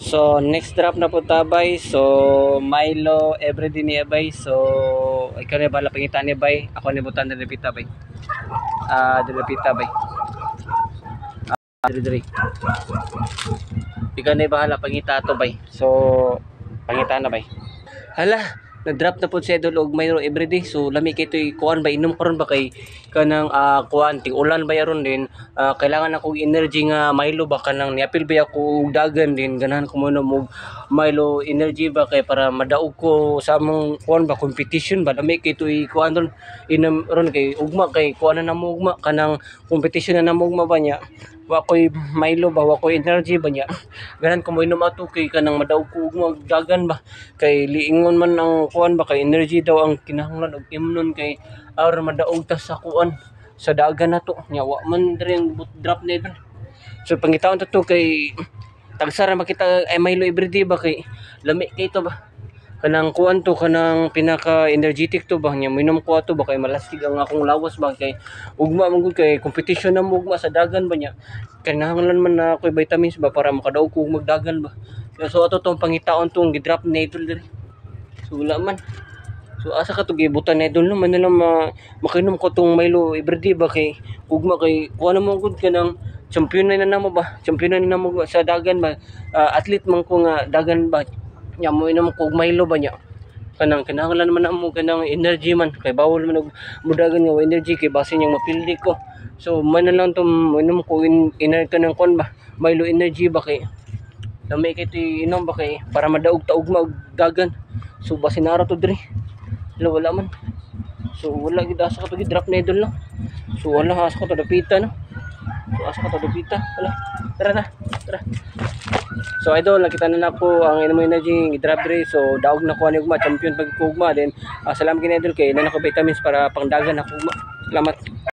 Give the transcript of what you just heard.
So next drop na po tabay. So Milo everyday niya bay. So ikaw na bala pangitan niya bay. Ako ni butan na repita bay. Repita bay. Diri. Ikaw na bahala pangita to bay. So pangita na bay. Hala, nag-drop na po si Idol og Milo everyday. So lami kay toy kuan ba inom karon ba kay kanang kuan ting ulan ba yaron din. Kailangan ako energy nga Milo ba kanang niapil ba ako og dagan din ganahan ko mo og Milo energy ba kay para madaog ko sa among kuan ba competition ba lami kay toy kuan ron inom ron kay ugma kay kuan na namo ugma kanang competition na namo ugma ba niya. Wa koy Milo ba wa koy energy ba niya. Ganan ko mo inom ato kay kanang madaog ko ugma og dagan ba kay liingon man ang kuan ba kay energy daw ang kinahanglan og imnon kay aron madaog ta sa kuan sa dagan nato nya wa man diri ang drop na idol. So pangitaon to kay tagsara makita ay Milo everyday ba kay lami kay to ba kanang kuan to kanang pinaka energetic to ba nya minom ko ato ba kay malastig ang akong lawas ba kay ugma man gud kay competition na mo ugma sa dagan ba nya kinahanglan man na ako'y vitamins ba para makadaog ko magdagan ba. So ato tong pangitaon tong gidrop na idol diri. So wala man. So asa ka to gibutan na idol no man nila makinom ko tong Milo everyday ba kay ugma kay kuha na mo gud kanang champion na namo ba champion na namo sa dagan ba athlete man ko nga dagan ba nya mo inom ko og Milo ba nya kanang kinahanglan man namo kanang energy man kay bawal man og mudagan nga energy kay base niyang mapildi ko. So man na lang to inom ko kanang kon ba Milo energy ba kay lamay kay inom ba kay para madaog ta ugma og dagan. So base nara to diri wala man. So wala gid asa ka to drop na idol no. So wala asa ka to dapita no. So asa ka to dapita wala. Tara na. Tara. So idol nakita na nako ang inom energy gidrop diri. So daog na ko ani ugma champion pag ugma then salamat gid idol kay na nako vitamins para pangdagan ako ugma. Salamat.